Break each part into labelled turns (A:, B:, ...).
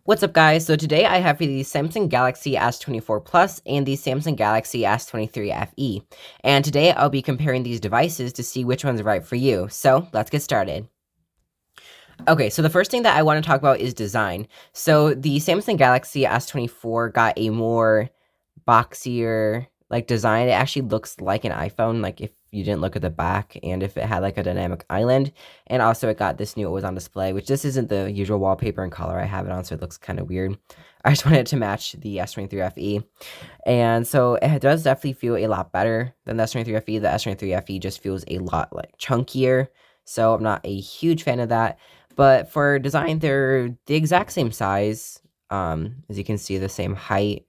A: What's up, guys? So today I have for the Samsung Galaxy S24 Plus and the Samsung Galaxy S23 FE. And today I'll be comparing these devices to see which one's right for you. So let's get started. Okay, so the first thing that I want to talk about is design. So the Samsung Galaxy S24 got a more boxier design. It actually looks like an iPhone, like if you didn't look at the back and if it had like a dynamic island. And also it got this new always on display, which this isn't the usual wallpaper and color I have it on, so it looks kind of weird. I just wanted it to match the S23 FE. And so it does definitely feel a lot better than the S23 FE. The S23 FE just feels a lot like chunkier. So I'm not a huge fan of that. But for design, they're the exact same size. As you can see, the same height.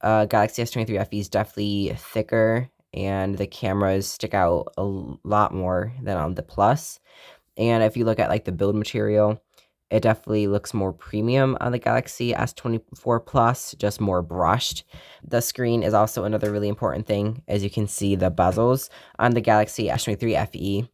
A: Galaxy S23 FE is definitely thicker, and the cameras stick out a lot more than on the Plus. And if you look at like the build material, it definitely looks more premium on the Galaxy S24 Plus, just more brushed. The screen is also another really important thing. As you can see, the bezels on the Galaxy S23 FE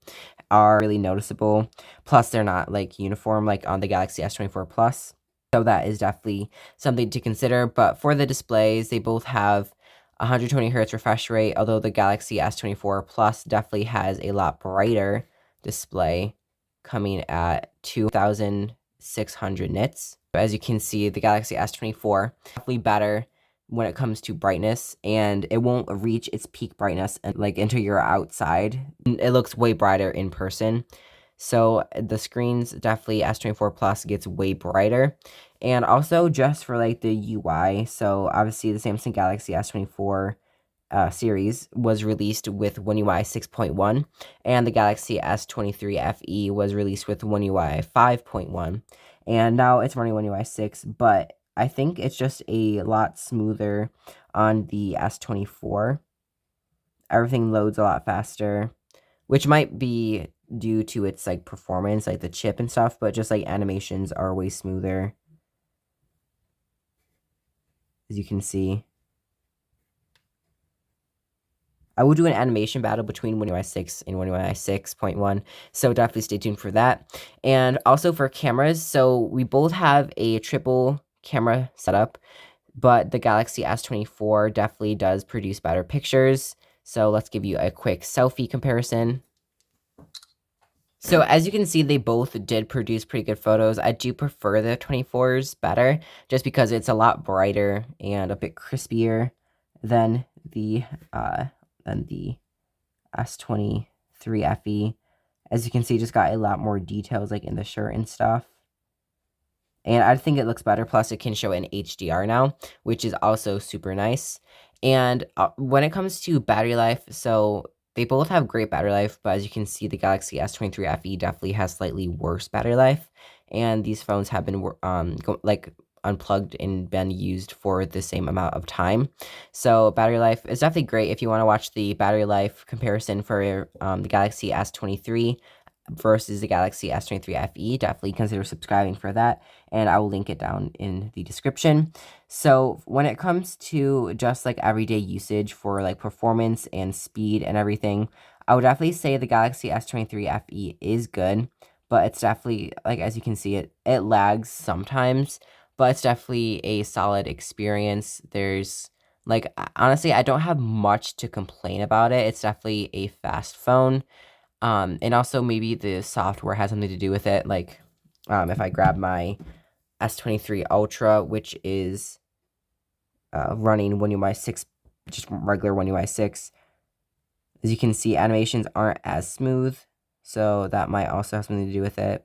A: are really noticeable. Plus, they're not like uniform like on the Galaxy S24 Plus. So that is definitely something to consider. But for the displays, they both have 120 hertz refresh rate, although the Galaxy S24 Plus definitely has a lot brighter display, coming at 2600 nits. As you can see, the Galaxy S24 definitely better when it comes to brightness, and it won't reach its peak brightness and like until you're outside. It looks way brighter in person. So the screens definitely S24 Plus gets way brighter. And also just for like the UI, so obviously the Samsung Galaxy S24 series was released with One UI 6.1, and the Galaxy S23 FE was released with One UI 5.1, and now it's running One UI 6, but I think it's just a lot smoother on the S24. Everything loads a lot faster, which might be due to its like performance, like the chip and stuff, but just like animations are way smoother, as you can see. I will do an animation battle between One UI 6 and One UI 6.1, so definitely stay tuned for that. And also for cameras, so we both have a triple camera setup, but the Galaxy S24 definitely does produce better pictures. So let's give you a quick selfie comparison. So as you can see, they both did produce pretty good photos. I do prefer the 24s better, just because it's a lot brighter and a bit crispier than the S23 FE. As you can see, just got a lot more details like in the shirt and stuff. And I think it looks better. Plus, it can show in HDR now, which is also super nice. And when it comes to battery life, so they both have great battery life, but as you can see, the Galaxy S23 FE definitely has slightly worse battery life. And these phones have been unplugged and been used for the same amount of time. So battery life is definitely great if you want to watch the battery life comparison for the Galaxy S23 versus the Galaxy S23 FE. Definitely consider subscribing for that, and I will link it down in the description. So when it comes to just like everyday usage for like performance and speed and everything, I would definitely say the Galaxy S23 FE is good, but it's definitely, like, as you can see, it lags sometimes, but it's definitely a solid experience. There's like, honestly, I don't have much to complain about it. It's definitely a fast phone. And also maybe the software has something to do with it. Like, if I grab my S23 Ultra, which is running One UI 6, just regular One UI 6, as you can see, animations aren't as smooth, so that might also have something to do with it.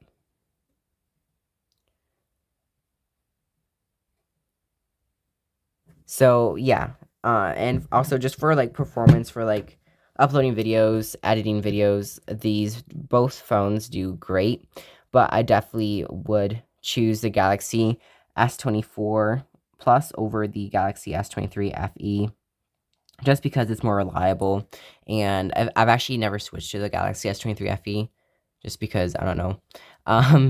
A: So yeah, and also just for like performance, for like uploading videos, editing videos, these both phones do great, but I definitely would choose the Galaxy S24 Plus over the Galaxy S23 FE, just because it's more reliable. And I've actually never switched to the Galaxy S23 FE, just because I don't know.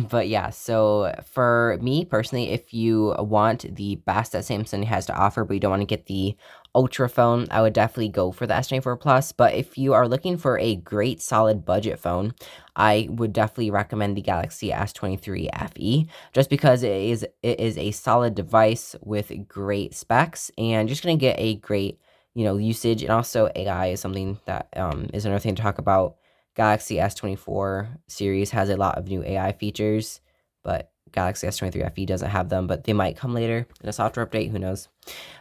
A: But yeah, so for me personally, if you want the best that Samsung has to offer, but you don't want to get the ultra phone, I would definitely go for the S24 Plus. But if you are looking for a great solid budget phone, I would definitely recommend the Galaxy S23 FE, just because it is a solid device with great specs, and just gonna get a great, usage. And also AI is something that is another thing to talk about. Galaxy S24 series has a lot of new AI features, but Galaxy S23 FE doesn't have them, but they might come later in a software update, who knows.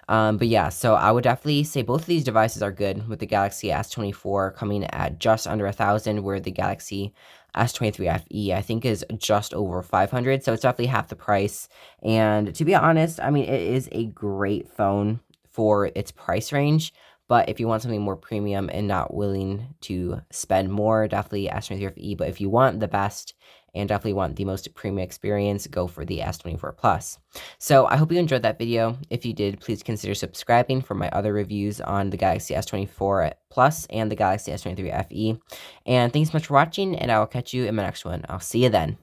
A: But yeah, so I would definitely say both of these devices are good, with the Galaxy S24 coming at just under 1,000, where the Galaxy S23 FE I think is just over 500, so it's definitely half the price. And to be honest, I mean, it is a great phone for its price range. But if you want something more premium and not willing to spend more, definitely S23 FE. But if you want the best and definitely want the most premium experience, go for the S24 Plus. So I hope you enjoyed that video. If you did, please consider subscribing for my other reviews on the Galaxy S24 Plus and the Galaxy S23 FE. And thanks so much for watching, and I will catch you in my next one. I'll see you then.